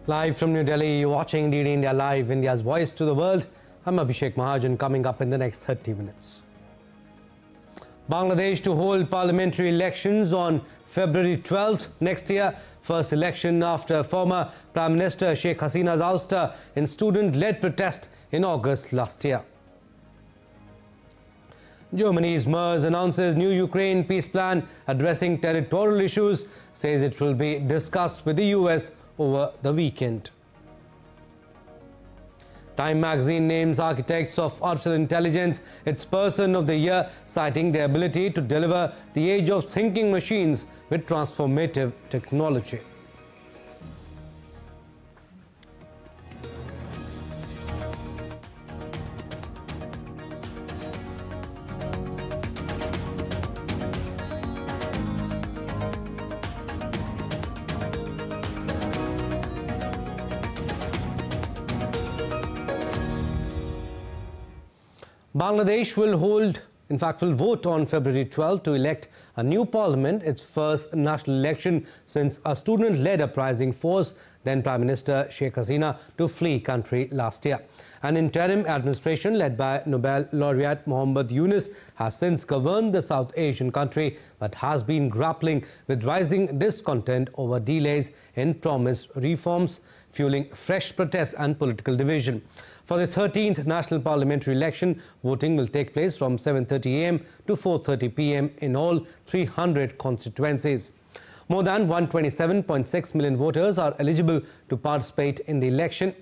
Live from New Delhi, you're watching DD India Live, India's voice to the world. I'm Abhishek Mahajan. Coming up in the next 30 minutes. Bangladesh to hold parliamentary elections on February 12th next year. First election after former Prime Minister Sheikh Hasina's ouster in student-led protest in August last year. Germany's Merz announces new Ukraine peace plan addressing territorial issues, says it will be discussed with the US over the weekend. Time magazine names architects of artificial intelligence its person of the year, citing their ability to deliver the age of thinking machines with transformative technology. Bangladesh will vote on February 12 to elect a new parliament, its first national election since a student-led uprising forced then Prime Minister Sheikh Hasina to flee country last year. An interim administration led by Nobel laureate Muhammad Yunus has since governed the South Asian country but has been grappling with rising discontent over delays in promised reforms, fueling fresh protests and political division. For the 13th National Parliamentary election, voting will take place from 7:30 a.m. to 4:30 p.m. in all 300 constituencies. More than 127.6 million voters are eligible to participate in the election.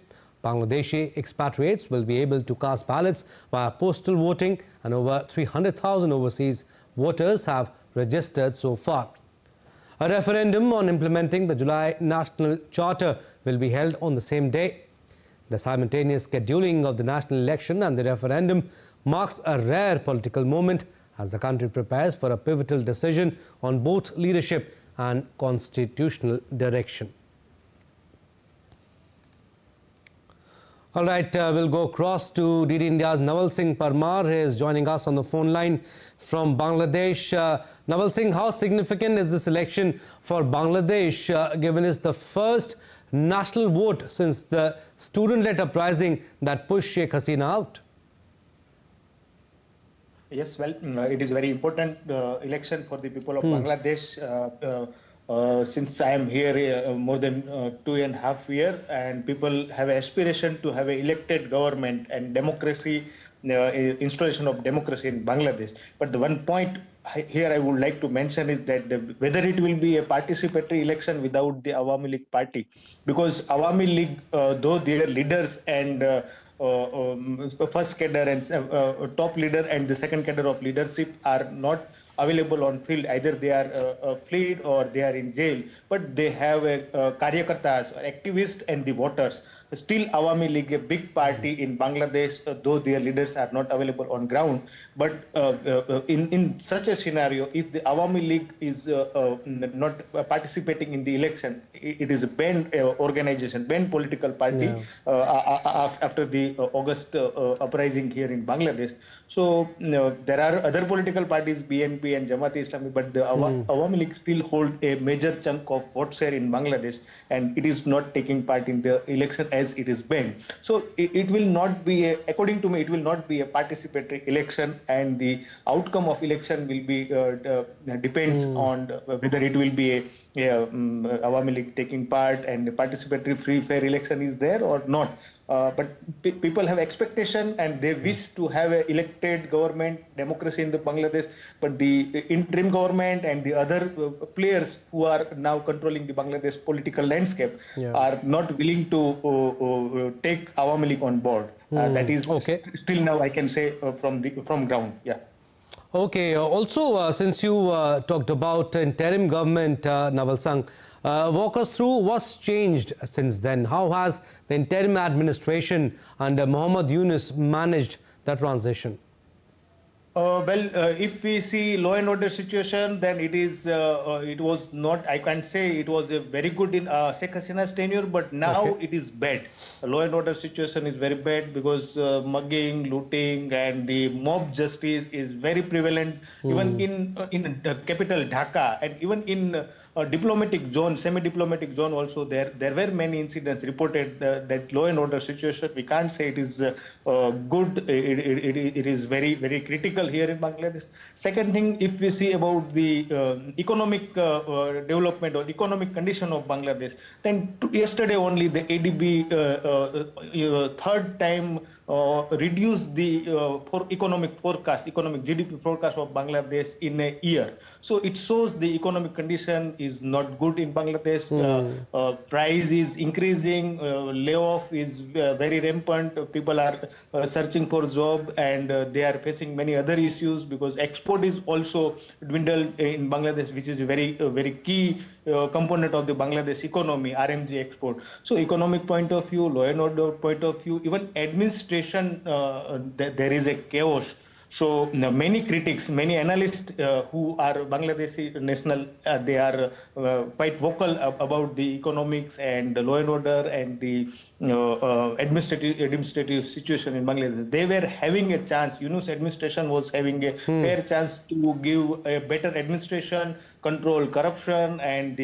Bangladeshi expatriates will be able to cast ballots via postal voting, and over 300,000 overseas voters have registered so far. A referendum on implementing the July National Charter will be held on the same day. The simultaneous scheduling of the national election and the referendum marks a rare political moment as the country prepares for a pivotal decision on both leadership and constitutional direction. All right, we'll go across to DD India's Naval Singh Parmar. He is joining us on the phone line from Bangladesh. Naval Singh, how significant is this election for Bangladesh, given it's the first national vote since the student-led uprising that pushed Sheikh Hasina out? Yes, well, it is very important election for the people of Bangladesh. Since I am here more than 2.5 years, and people have aspiration to have an elected government and democracy, installation of democracy in Bangladesh. But the one point here I would like to mention is that whether it will be a participatory election without the Awami League party, because Awami League, though their leaders and first cadre and top leader and the second cadre of leadership are not available on field, either they are fled or they are in jail, but they have a karyakartas or activists and the voters. Still Awami League, a big party in Bangladesh, though their leaders are not available on ground. But in such a scenario, if the Awami League is not participating in the election, it is a banned organization, banned political party after the August uprising here in Bangladesh. So there are other political parties, BNP and Jamaat-e-Islami, but the Awami League still hold a major chunk of vote share in Bangladesh, and it is not taking part in the election as it is banned. So it will not be, according to me, it will not be a participatory election, and the outcome of election will be depends on whether it will be a Awami League taking part and a participatory free fair election is there or not. But people have expectation and they wish to have an elected government, democracy in the Bangladesh, but the interim government and the other players who are now controlling the Bangladesh political landscape are not willing to take Awami League on board. That is still now I can say from ground. Yeah. Okay. Also, since you talked about interim government, Naval Singh, walk us through what's changed since then. How has the interim administration under Muhammad Yunus managed the transition? If we see law and order situation, then it was not, I can't say it was a very good in Sheikh Hasina's tenure, but now it is bad. Law and order situation is very bad because mugging, looting and the mob justice is very prevalent, even in capital Dhaka, and even in diplomatic zone, semi-diplomatic zone also, there were many incidents reported that law and order situation. We can't say it is good. It is very, very critical here in Bangladesh. Second thing, if we see about the economic development or economic condition of Bangladesh, then yesterday only the ADB third time reduced the economic GDP forecast of Bangladesh in a year. So it shows the economic condition is not good in Bangladesh. Price is increasing, layoff is very rampant. People are searching for job, and they are facing many other issues because export is also dwindled in Bangladesh, which is a very key component of the Bangladesh economy, RMG export. So economic point of view, law and order point of view, even administration, there is a chaos. So many critics, many analysts who are Bangladeshi national, they are quite vocal about the economics and the law and order and the administrative situation in Bangladesh. They were having a chance. Yunus administration was having a fair chance to give a better administration, control corruption, and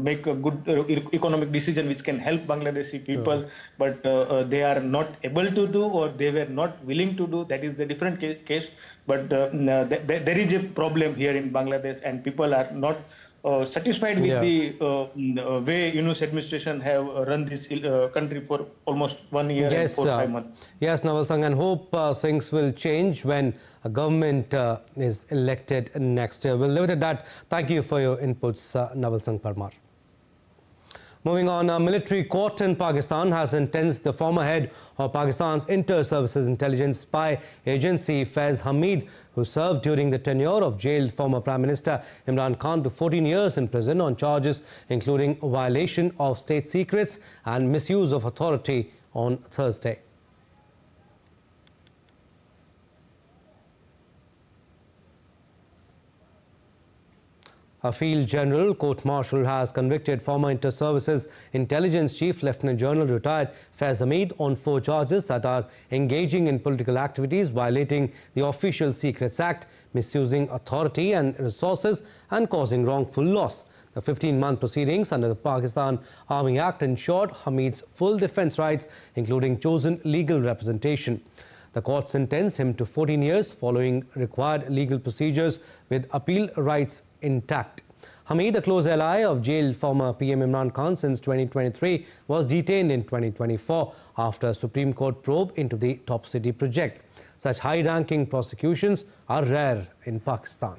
make a good economic decision which can help Bangladeshi people. But they are not able to do, or they were not willing to do. That is the different case. But there is a problem here in Bangladesh, and people are not satisfied with the way Yunus administration have run this country for almost 1 year and 4-5 months. Yes, Naval Singh, and hope things will change when a government is elected next year. We'll leave it at that. Thank you for your inputs, Naval Singh Parmar. Moving on, a military court in Pakistan has sentenced the former head of Pakistan's Inter-Services Intelligence Spy Agency, Faiz Hamid, who served during the tenure of jailed former Prime Minister Imran Khan, to 14 years in prison on charges including violation of state secrets and misuse of authority on Thursday. A field general court-martial has convicted former Inter-Services Intelligence Chief Lieutenant General retired Faiz Hamid on 4 charges that are engaging in political activities, violating the Official Secrets Act, misusing authority and resources, and causing wrongful loss. The 15-month proceedings under the Pakistan Army Act ensured Hamid's full defence rights, including chosen legal representation. The court sentenced him to 14 years following required legal procedures with appeal rights intact. Hamid, a close ally of jailed former PM Imran Khan since 2023, was detained in 2024 after a Supreme Court probe into the Top City project. Such high-ranking prosecutions are rare in Pakistan.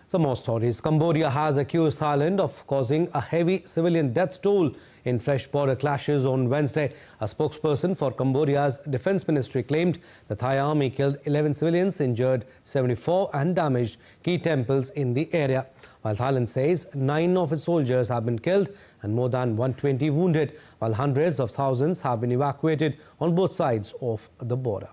Some more stories. Cambodia has accused Thailand of causing a heavy civilian death toll in fresh border clashes on Wednesday. A spokesperson for Cambodia's defense ministry claimed the Thai army killed 11 civilians, injured 74 and damaged key temples in the area, while Thailand says 9 of its soldiers have been killed and more than 120 wounded, while hundreds of thousands have been evacuated on both sides of the border.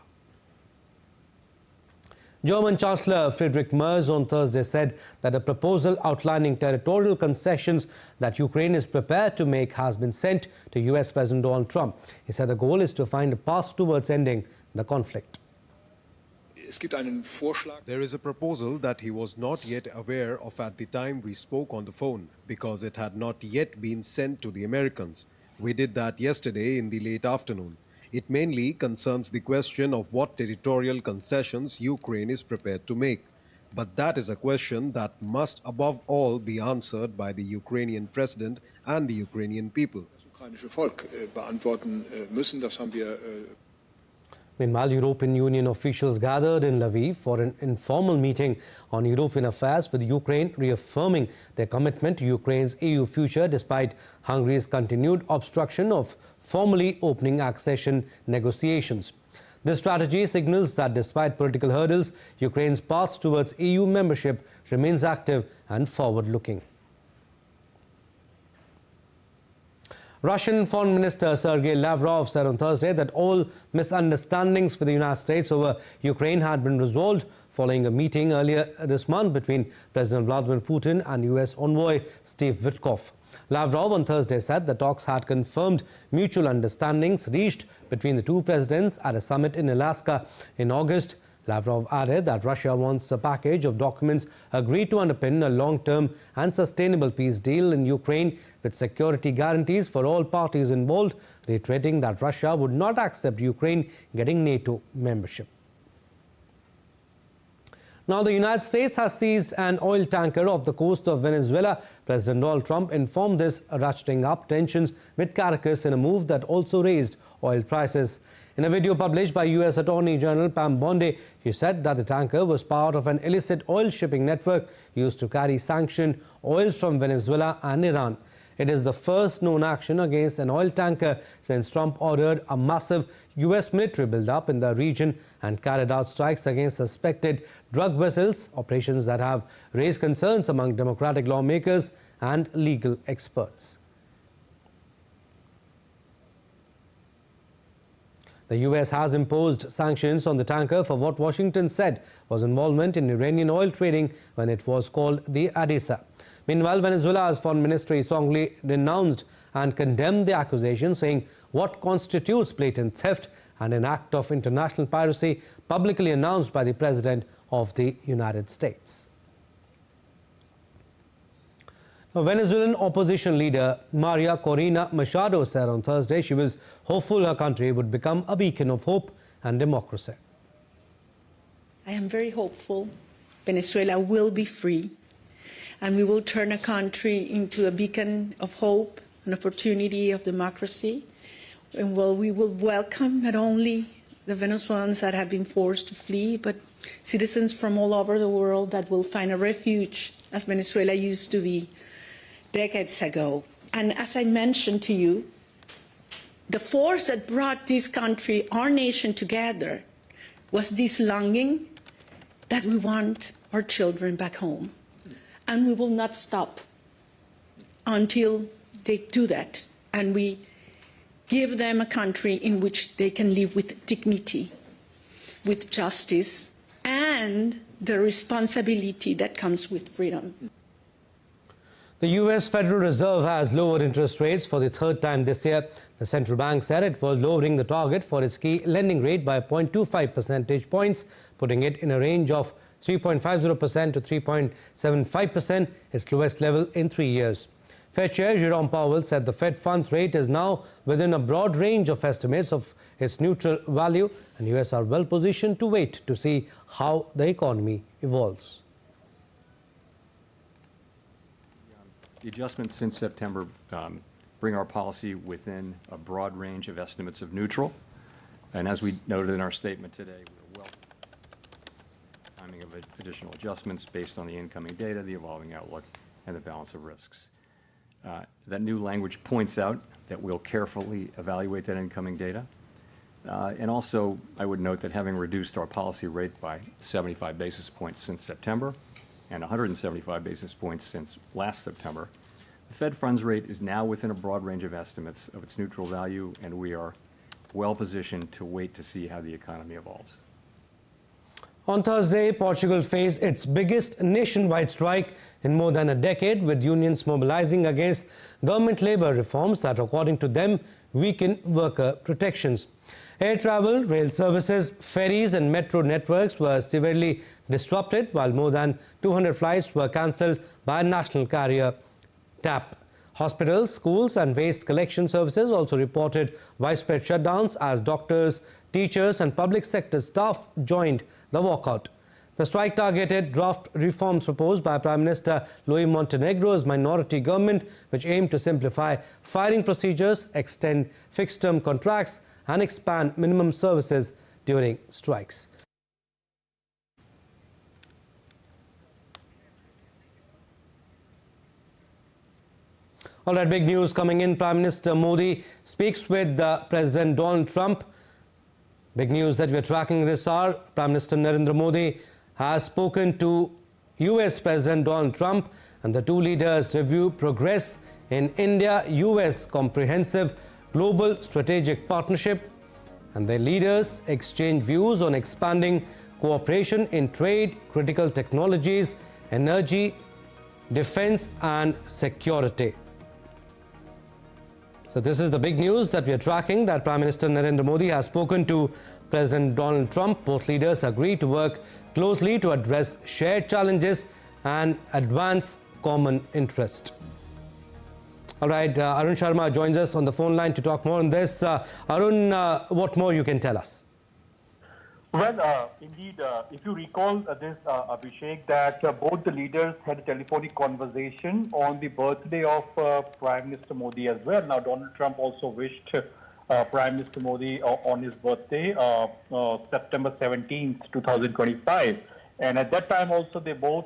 German Chancellor Friedrich Merz on Thursday said that a proposal outlining territorial concessions that Ukraine is prepared to make has been sent to US President Donald Trump. He said the goal is to find a path towards ending the conflict. There is a proposal that he was not yet aware of at the time we spoke on the phone, because it had not yet been sent to the Americans. We did that yesterday in the late afternoon. It mainly concerns the question of what territorial concessions Ukraine is prepared to make. But that is a question that must above all be answered by the Ukrainian president and the Ukrainian people. Meanwhile, European Union officials gathered in Lviv for an informal meeting on European affairs, with Ukraine reaffirming their commitment to Ukraine's EU future despite Hungary's continued obstruction of formally opening accession negotiations. This strategy signals that despite political hurdles, Ukraine's path towards EU membership remains active and forward-looking. Russian Foreign Minister Sergei Lavrov said on Thursday that all misunderstandings with the United States over Ukraine had been resolved following a meeting earlier this month between President Vladimir Putin and US envoy Steve Witkoff. Lavrov on Thursday said the talks had confirmed mutual understandings reached between the two presidents at a summit in Alaska in August. Lavrov added that Russia wants a package of documents agreed to underpin a long-term and sustainable peace deal in Ukraine with security guarantees for all parties involved, reiterating that Russia would not accept Ukraine getting NATO membership. Now, the United States has seized an oil tanker off the coast of Venezuela. President Donald Trump informed this, ratcheting up tensions with Caracas in a move that also raised oil prices. In a video published by U.S. Attorney General Pam Bondi, he said that the tanker was part of an illicit oil shipping network used to carry sanctioned oils from Venezuela and Iran. It is the first known action against an oil tanker since Trump ordered a massive U.S. military buildup in the region and carried out strikes against suspected drug vessels, operations that have raised concerns among Democratic lawmakers and legal experts. The U.S. has imposed sanctions on the tanker for what Washington said was involvement in Iranian oil trading when it was called the Adisa. Meanwhile, Venezuela's foreign ministry strongly denounced and condemned the accusation, saying what constitutes blatant theft and an act of international piracy publicly announced by the President of the United States. Now, Venezuelan opposition leader Maria Corina Machado said on Thursday she was hopeful her country would become a beacon of hope and democracy. I am very hopeful Venezuela will be free and we will turn a country into a beacon of hope, an opportunity of democracy. And we will welcome not only the Venezuelans that have been forced to flee, but citizens from all over the world that will find a refuge, as Venezuela used to be decades ago. And as I mentioned to you, the force that brought this country, our nation, together was this longing that we want our children back home. And we will not stop until they do that and we give them a country in which they can live with dignity, with justice, and the responsibility that comes with freedom. The U.S. Federal Reserve has lowered interest rates for the third time this year. The central bank said it was lowering the target for its key lending rate by 0.25 percentage points, putting it in a range of 3.50% to 3.75%, its lowest level in 3 years. Fed Chair Jerome Powell said the Fed funds rate is now within a broad range of estimates of its neutral value, and U.S. are well positioned to wait to see how the economy evolves. The adjustments since September bring our policy within a broad range of estimates of neutral. And as we noted in our statement today, we're well timing of additional adjustments based on the incoming data, the evolving outlook, and the balance of risks. That new language points out that we'll carefully evaluate that incoming data. And also, I would note that having reduced our policy rate by 75 basis points since September and 175 basis points since last September, the Fed funds rate is now within a broad range of estimates of its neutral value, and we are well positioned to wait to see how the economy evolves. On Thursday, Portugal faced its biggest nationwide strike in more than a decade, with unions mobilizing against government labour reforms that, according to them, weaken worker protections. Air travel, rail services, ferries and metro networks were severely disrupted, while more than 200 flights were cancelled by national carrier TAP. Hospitals, schools and waste collection services also reported widespread shutdowns as doctors, teachers and public sector staff joined the walkout. The strike targeted draft reforms proposed by Prime Minister Luis Montenegro's minority government, which aimed to simplify firing procedures, extend fixed-term contracts and expand minimum services during strikes. All right, big news coming in. Prime Minister Modi speaks with President Donald Trump. Big news that we are tracking this hour. Prime Minister Narendra Modi has spoken to US President Donald Trump, and the two leaders review progress in India-US comprehensive global strategic partnership, and their leaders exchange views on expanding cooperation in trade, critical technologies, energy, defense and security. So this is the big news that we are tracking, that Prime Minister Narendra Modi has spoken to President Donald Trump. Both leaders agreed to work closely to address shared challenges and advance common interest. All right, Arun Sharma joins us on the phone line to talk more on this. Arun, what more you can tell us? Well, indeed, if you recall this, Abhishek, that both the leaders had a telephonic conversation on the birthday of Prime Minister Modi as well. Now, Donald Trump also wished Prime Minister Modi on his birthday, September 17th, 2025. And at that time also, they both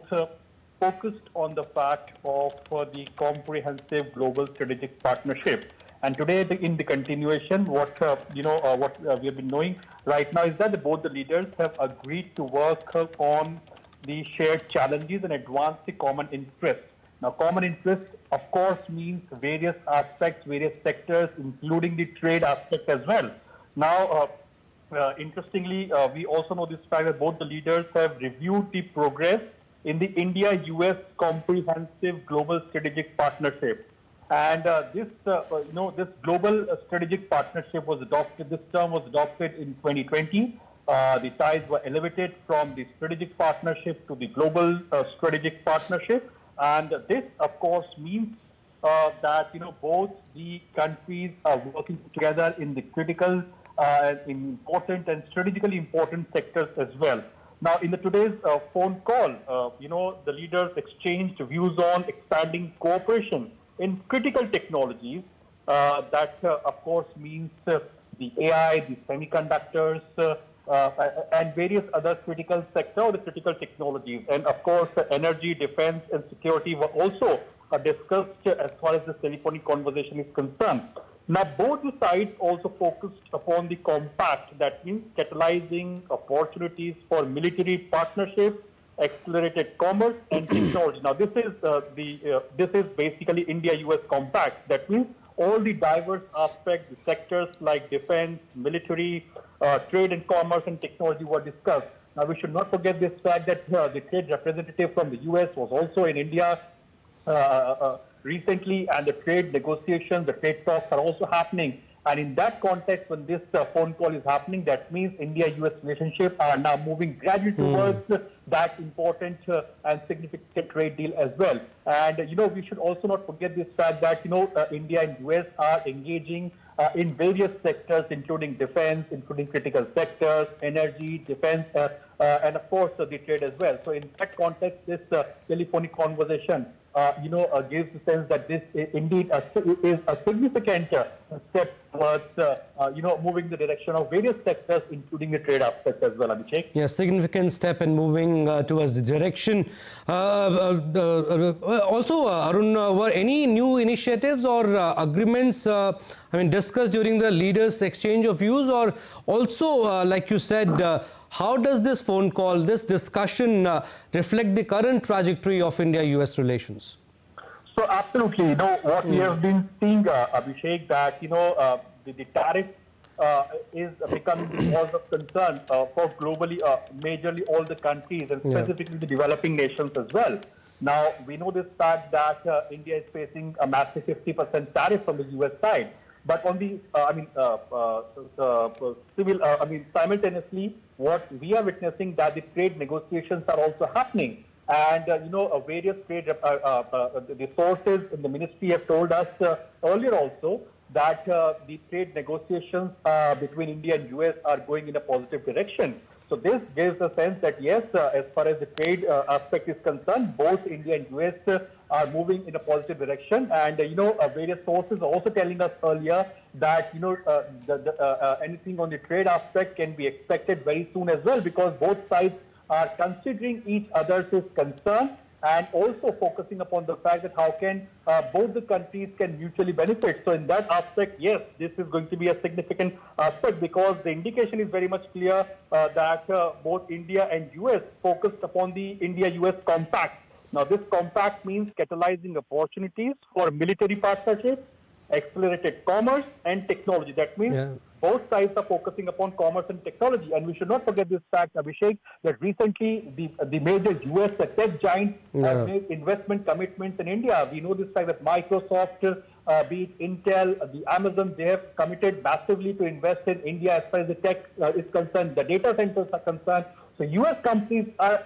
focused on the fact of the comprehensive global strategic partnership. And today, in the continuation, what we have been knowing right now is that both the leaders have agreed to work on the shared challenges and advance the common interest. Now, common interest, of course, means various aspects, various sectors, including the trade aspect as well. Now, interestingly, we also know this fact that both the leaders have reviewed the progress in the India-US Comprehensive Global Strategic Partnership. And this global strategic partnership was adopted, this term was adopted in 2020. The ties were elevated from the strategic partnership to the global strategic partnership. And this, of course, means that, both the countries are working together in the critical, important and strategically important sectors as well. Now, in today's phone call, the leaders exchanged views on expanding cooperation in critical technologies. That, of course, means the AI, the semiconductors, and various other critical sectors, the critical technologies. And, of course, energy, defense, and security were also discussed as far as the telephonic conversation is concerned. Now, both the sides also focused upon the compact, that means catalyzing opportunities for military partnership, accelerated commerce and technology. Now, this is basically India-US compact. That means all the diverse aspects, the sectors like defense, military, trade and commerce and technology were discussed. Now, we should not forget this fact that the trade representative from the US was also in India recently, and the trade negotiations, the trade talks are also happening. And in that context, when this phone call is happening, that means India-US relationship are now moving gradually towards that important and significant trade deal as well. And, we should also not forget this fact that, India and US are engaging in various sectors, including defense, including critical sectors, energy, defense, and of course, the trade as well. So in that context, this telephonic conversation gives the sense that this indeed is a significant step towards, moving the direction of various sectors, including the trade aspect as well, Abhishek. Yes, significant step in moving towards the direction. Also, Arun, were any new initiatives or agreements, discussed during the leaders' exchange of views, or also, like you said, how does this phone call, this discussion reflect the current trajectory of India-US relations? So absolutely, what we have been seeing, Abhishek, that, the tariff is becoming the cause of concern for globally, majorly all the countries and specifically the developing nations as well. Now, we know this fact that India is facing a massive 50% tariff from the US side. But on the, simultaneously, what we are witnessing that the trade negotiations are also happening. And, various trade, the sources in the ministry have told us earlier also that the trade negotiations between India and US are going in a positive direction. So this gives a sense that, yes, as far as the trade aspect is concerned, both India and US are moving in a positive direction. And, various sources are also telling us earlier that, anything on the trade aspect can be expected very soon as well, because both sides are considering each other's concern and also focusing upon the fact that how can both the countries can mutually benefit. So in that aspect, yes, this is going to be a significant aspect, because the indication is very much clear that both India and US focused upon the India-US compact. Now, this compact means catalyzing opportunities for military partnerships, accelerated commerce and technology. That means both sides are focusing upon commerce and technology. And we should not forget this fact, Abhishek, that recently the major US tech giants have made investment commitments in India. We know this fact that Microsoft be it Intel, the Amazon, they have committed massively to invest in India as far as the tech is concerned, the data centers are concerned. So U.S. companies are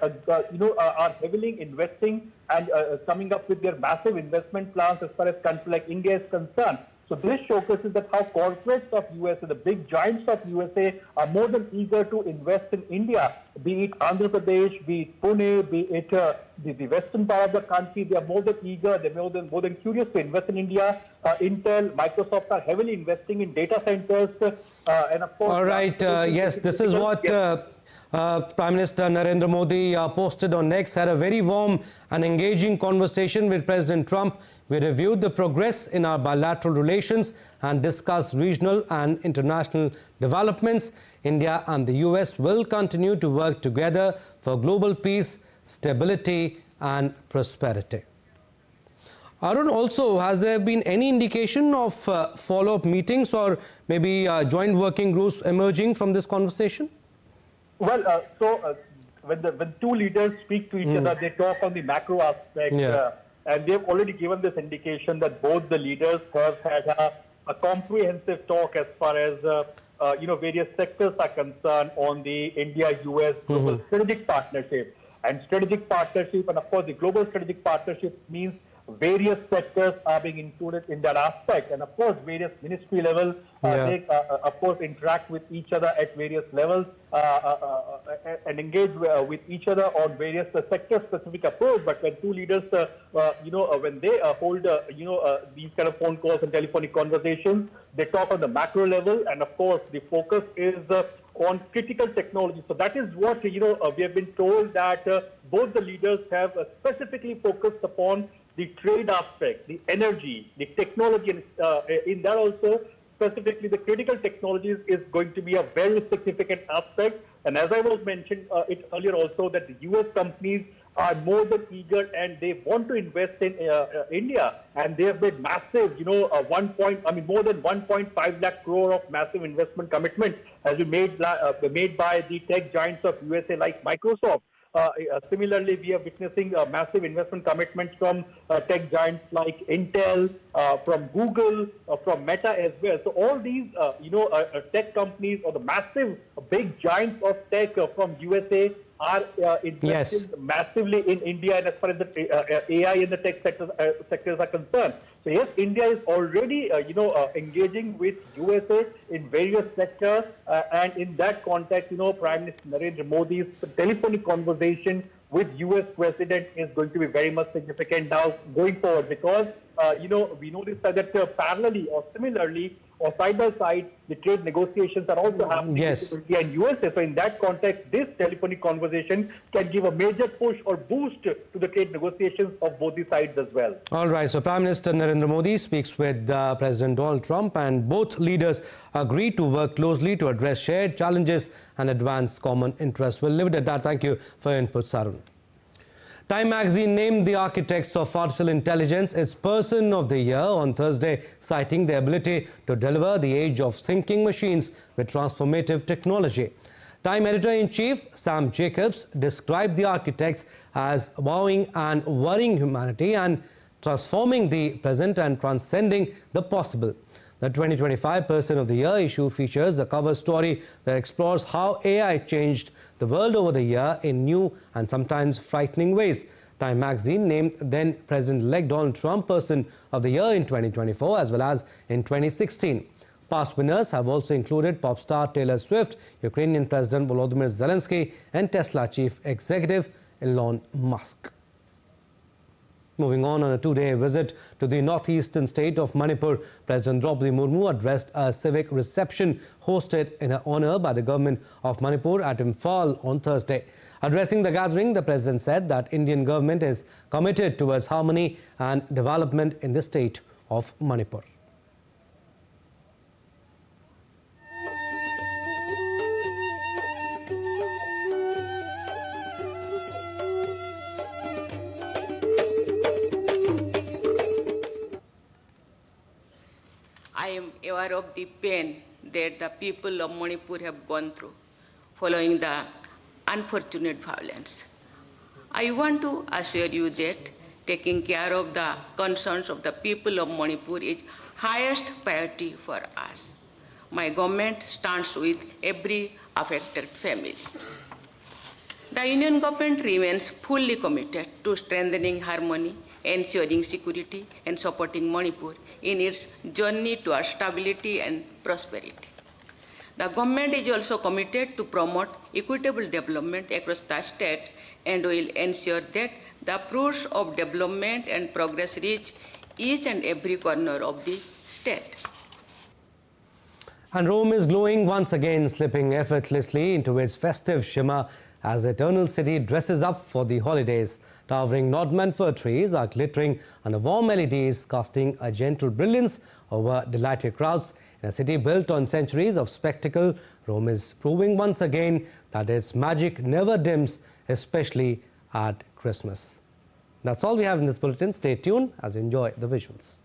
heavily investing and coming up with their massive investment plans as far as countries like India is concerned. So this showcases that how corporates of USA, the big giants of USA, are more than eager to invest in India, be it Andhra Pradesh, be it Pune, be it the western part of the country. They are more than eager, they're more than curious to invest in India. Intel, Microsoft are heavily investing in data centers. And of course, all right, yes, this is what Prime Minister Narendra Modi posted on X, had a very warm and engaging conversation with President Trump. We reviewed the progress in our bilateral relations and discussed regional and international developments. India and the US will continue to work together for global peace, stability and prosperity. Arun, also, has there been any indication of follow-up meetings or maybe joint working groups emerging from this conversation? Well, when two leaders speak to each other, they talk on the macro aspect. Yeah. And they've already given this indication that both the leaders have had a comprehensive talk as far as various sectors are concerned on the India-US global strategic partnership. And strategic partnership, and of course the global strategic partnership means various sectors are being included in that aspect. And of course various ministry levels, they of course interact with each other at various levels and engage with each other on various sector-specific approach. But when two leaders, when they hold, these kind of phone calls and telephonic conversations, they talk on the macro level, and of course the focus is on critical technology. So that is what, we have been told that both the leaders have specifically focused upon the trade aspect, the energy, the technology, and in that also, specifically the critical technologies is going to be a very significant aspect. And as I was mentioned it earlier also, that the US companies are more than eager and they want to invest in India, and they have made massive, more than 1.5 lakh crore of massive investment commitment has been made by the tech giants of USA like Microsoft. Similarly, we are witnessing massive investment commitments from tech giants like Intel, from Google, from Meta as well. So all these, tech companies or the massive big giants of tech from USA are investing massively in India, and as far as the AI and the tech sectors are concerned. So yes, India is already, engaging with USA in various sectors, and in that context, Prime Minister Narendra Modi's telephonic conversation with US President is going to be very much significant now going forward, because, we noticed that parallelly or similarly or side by side, the trade negotiations are also happening between India and USA. So in that context, this telephonic conversation can give a major push or boost to the trade negotiations of both the sides as well. All right. So Prime Minister Narendra Modi speaks with President Donald Trump, and both leaders agree to work closely to address shared challenges and advance common interests. We'll leave it at that. Thank you for your input, Sarun. Time magazine named the architects of artificial intelligence its Person of the Year on Thursday, citing their ability to deliver the age of thinking machines with transformative technology. Time editor-in-chief Sam Jacobs described the architects as wowing and worrying humanity and transforming the present and transcending the possible. The 2025 Person of the Year issue features a cover story that explores how AI changed the world over the year in new and sometimes frightening ways. Time magazine named then President-elect Donald Trump Person of the Year in 2024 as well as in 2016. Past winners have also included pop star Taylor Swift, Ukrainian President Volodymyr Zelensky, and Tesla chief executive Elon Musk. Moving on a two-day visit to the northeastern state of Manipur, President Draupadi Murmu addressed a civic reception hosted in her honor by the government of Manipur at Imphal on Thursday. Addressing the gathering, the president said that Indian government is committed towards harmony and development in the state of Manipur. I am aware of the pain that the people of Manipur have gone through following the unfortunate violence. I want to assure you that taking care of the concerns of the people of Manipur is highest priority for us. My government stands with every affected family. The Union government remains fully committed to strengthening harmony, ensuring security, and supporting Manipur in its journey towards stability and prosperity. The government is also committed to promote equitable development across the state and will ensure that the fruits of development and progress reach each and every corner of the state. And Rome is glowing once again, slipping effortlessly into its festive shimmer as the eternal city dresses up for the holidays. Towering Nordman fir trees are glittering under warm LEDs, casting a gentle brilliance over delighted crowds. In a city built on centuries of spectacle, Rome is proving once again that its magic never dims, especially at Christmas. That's all we have in this bulletin. Stay tuned as you enjoy the visuals.